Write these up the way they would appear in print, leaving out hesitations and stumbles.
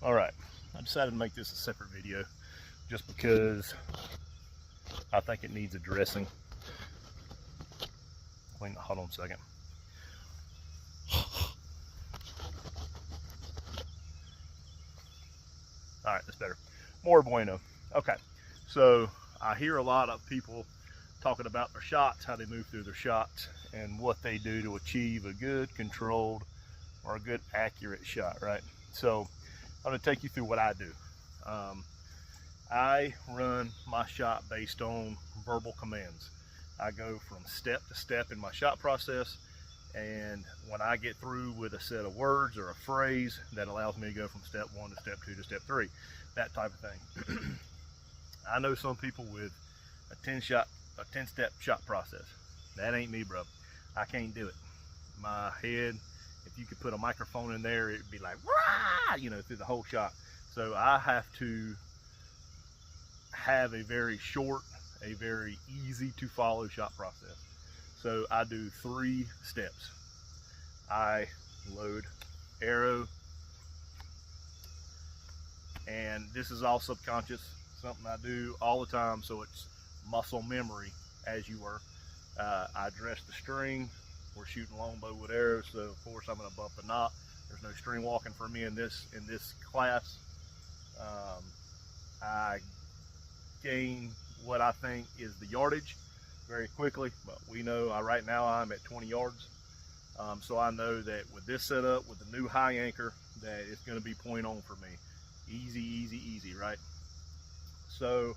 All right, I decided to make this a separate video just because I think it needs addressing. Hold on a second. All right, that's better. More bueno. Okay, so I hear a lot of people talking about their shots, how they move through their shots, and what they do to achieve a good controlled or a good accurate shot, right? So I'm going to take you through what I do. I run my shot based on verbal commands. I go from step to step in my shot process, and when I get through with a set of words or a phrase, that allows me to go from step 1 to step 2 to step 3, that type of thing. I know some people with a 10-step shot process. That ain't me, bro. I can't do it. My head, if you could put a microphone in there, it'd be like, rah, you know, through the whole shot. So I have to have a very short, a very easy to follow shot process. So I do 3 steps. I load arrow, and this is all subconscious, something I do all the time, so it's muscle memory as you were. I dress the string. We're shooting longbow with arrows, so of course I'm going to bump the knot. There's no string walking for me in this class. I gain what I think is the yardage very quickly, but we know right now I'm at 20 yards. So I know that with this setup, with the new high anchor, that it's going to be point on for me. Easy, easy, easy, right? So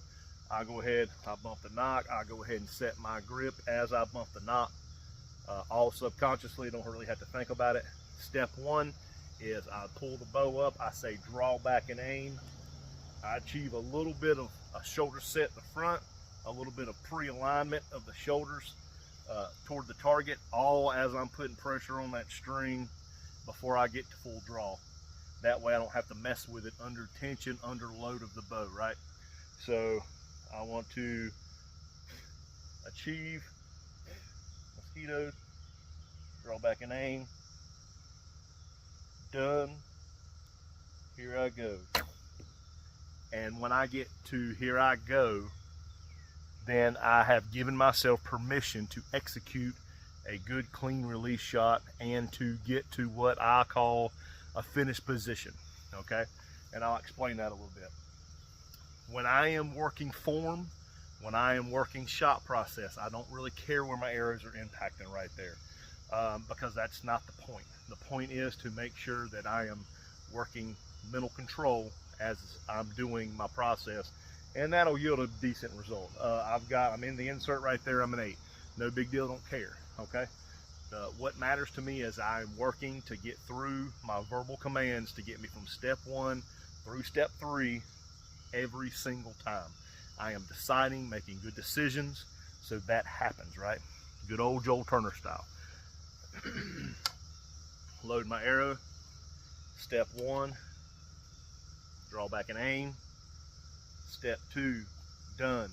I go ahead, I bump the knock, I go ahead and set my grip as I bump the knock. All subconsciously, don't really have to think about it. Step 1 is I pull the bow up, I say draw back and aim. I achieve a little bit of a shoulder set in the front, a little bit of pre-alignment of the shoulders toward the target, all as I'm putting pressure on that string before I get to full draw. That way I don't have to mess with it under tension, under load of the bow, right? So I want to achieve mosquitoes, draw back and aim, done, here I go. And when I get to here I go, then I have given myself permission to execute a good clean release shot and to get to what I call a finished position, okay? And I'll explain that a little bit. When I am working form, when I am working shot process, I don't really care where my arrows are impacting right there, because that's not the point. The point is to make sure that I am working mental control as I'm doing my process, and that'll yield a decent result. I'm in the insert right there, I'm an 8. No big deal, don't care, okay? What matters to me is I'm working to get through my verbal commands to get me from step 1 through step 3 every single time. I am deciding, making good decisions, so that happens, right? Good old Joel Turner style. Load my arrow. Step 1, draw back and aim. Step 2, done.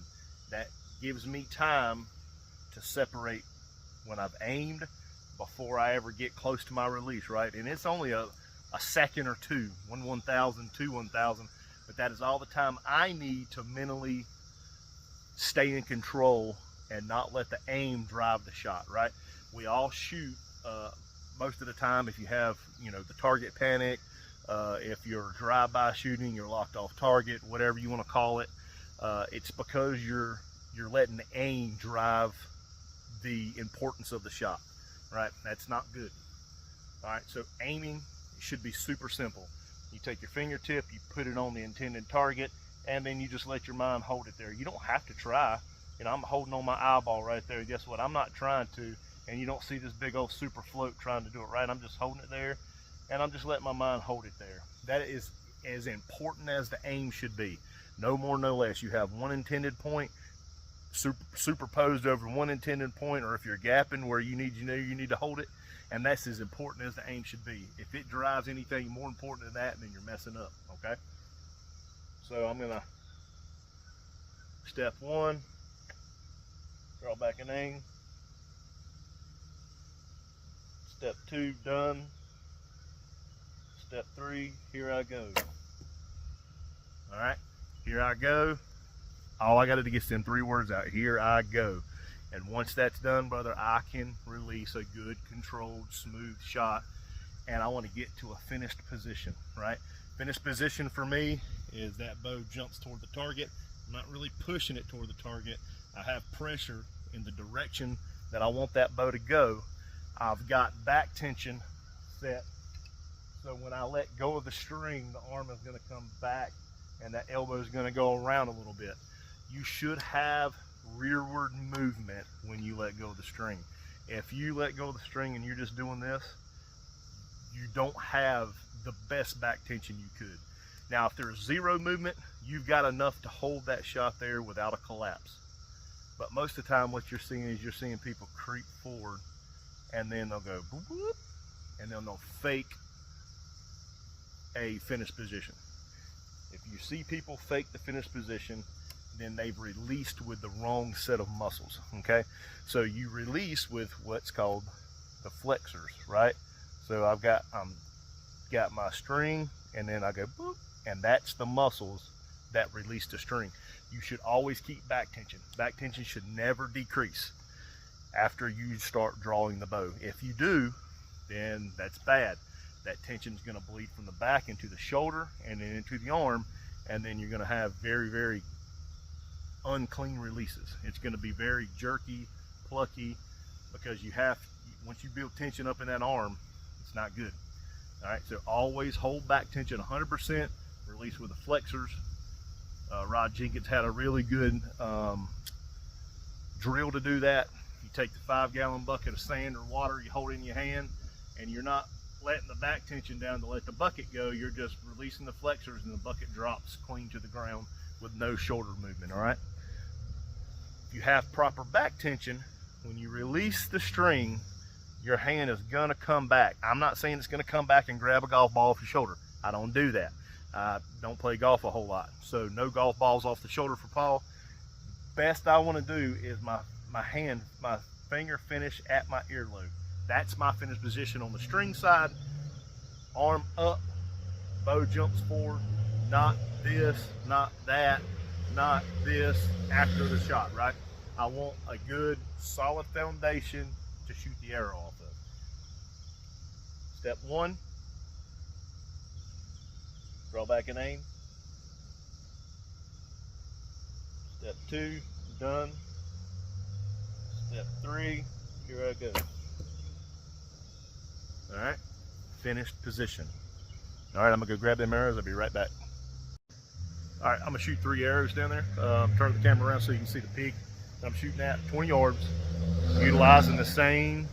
That gives me time to separate when I've aimed before I ever get close to my release, right? And it's only a second or two, 1/1000, 2/1000, but that is all the time I need to mentally stay in control and not let the aim drive the shot, right? We all shoot most of the time. If you have, you know, the target panic, if you're drive-by shooting, you're locked off target, whatever you want to call it, it's because you're letting the aim drive the importance of the shot, right? That's not good. All right, so aiming should be super simple. You take your fingertip, you put it on the intended target, and then you just let your mind hold it there. You don't have to try. You know, I'm holding on my eyeball right there. Guess what? I'm not trying to, and you don't see this big old super float trying to do it right. I'm just holding it there, and I'm just letting my mind hold it there. That is as important as the aim should be. No more, no less. You have one intended point superposed over one intended point, or if you're gapping where you need to hold it, and that's as important as the aim should be. If it drives anything more important than that, then you're messing up, okay? So I'm gonna step 1, draw back and aim. Step 2, done. Step 3, here I go. All right, here I go. All I got to do is get them 3 words out. Here I go. And once that's done, brother, I can release a good, controlled, smooth shot. And I want to get to a finished position, right? Finished position for me is that bow jumps toward the target. I'm not really pushing it toward the target. I have pressure in the direction that I want that bow to go. I've got back tension set. So when I let go of the string, the arm is going to come back and that elbow is going to go around a little bit. You should have rearward movement when you let go of the string. If you let go of the string and you're just doing this, you don't have the best back tension you could. Now, if there's 0 movement, you've got enough to hold that shot there without a collapse. But most of the time what you're seeing is you're seeing people creep forward and then they'll go boop, boop, and then they'll fake a finished position. If you see people fake the finished position, then they've released with the wrong set of muscles, okay? So you release with what's called the flexors, right? So I've got my string and then I go boop, and that's the muscles that release the string. You should always keep back tension. Back tension should never decrease after you start drawing the bow. If you do, then that's bad. That tension is going to bleed from the back into the shoulder and then into the arm, and then you're going to have very, very unclean releases. It's going to be very jerky, plucky, because once you build tension up in that arm, it's not good. All right, so always hold back tension 100%, release with the flexors. Rod Jenkins had a really good drill to do that. You take the 5-gallon bucket of sand or water, you hold it in your hand, and you're not letting the back tension down to let the bucket go. You're just releasing the flexors and the bucket drops clean to the ground with no shoulder movement, all right? If you have proper back tension, when you release the string, your hand is gonna come back. I'm not saying it's gonna come back and grab a golf ball off your shoulder. I don't do that. I don't play golf a whole lot, so no golf balls off the shoulder for Paul. Best I wanna do is my finger finish at my earlobe. That's my finished position on the string side. Arm up, bow jumps forward, not this, not that, not this after the shot, right? I want a good, solid foundation to shoot the arrow off of. Step 1, draw back and aim. Step 2, done. Step 3, here I go. All right, finished position. All right, I'm gonna go grab them arrows. I'll be right back. All right, I'm gonna shoot 3 arrows down there. Turn the camera around so you can see the peak. I'm shooting at 20 yards, utilizing the same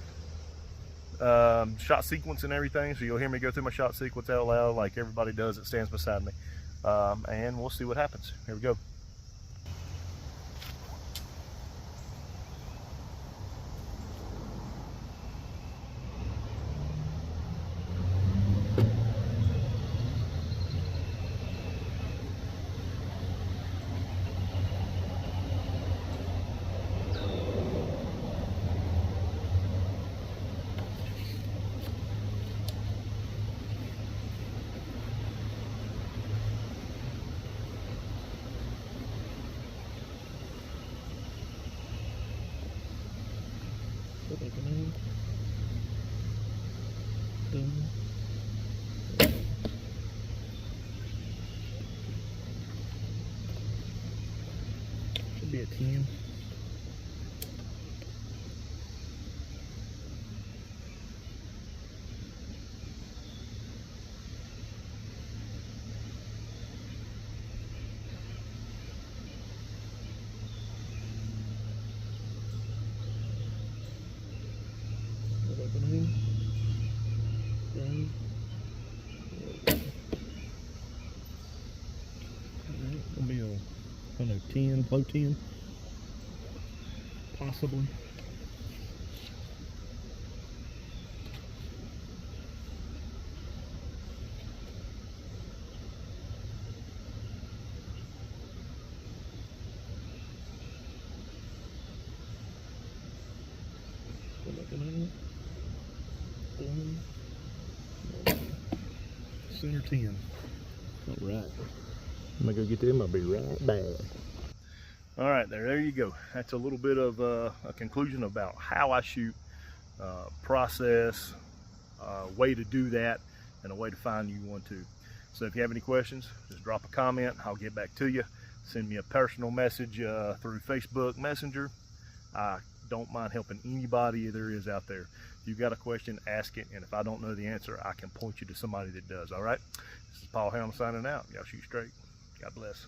shot sequence and everything. So you'll hear me go through my shot sequence out loud like everybody does that stands beside me. And we'll see what happens. Here we go. Should be a 10. Gonna be a, I don't know, 10, low 10, possibly. Center 10. All right. I'm gonna go get them. I'll be right back. All right, there you go. That's a little bit of a conclusion about how I shoot, process, way to do that, and a way to find you one too. So if you have any questions, just drop a comment. I'll get back to you. Send me a personal message through Facebook Messenger. I don't mind helping anybody there is out there. If you've got a question, ask it, and if I don't know the answer, I can point you to somebody that does. All right, this is Paul Helm signing out. Y'all shoot straight. God bless.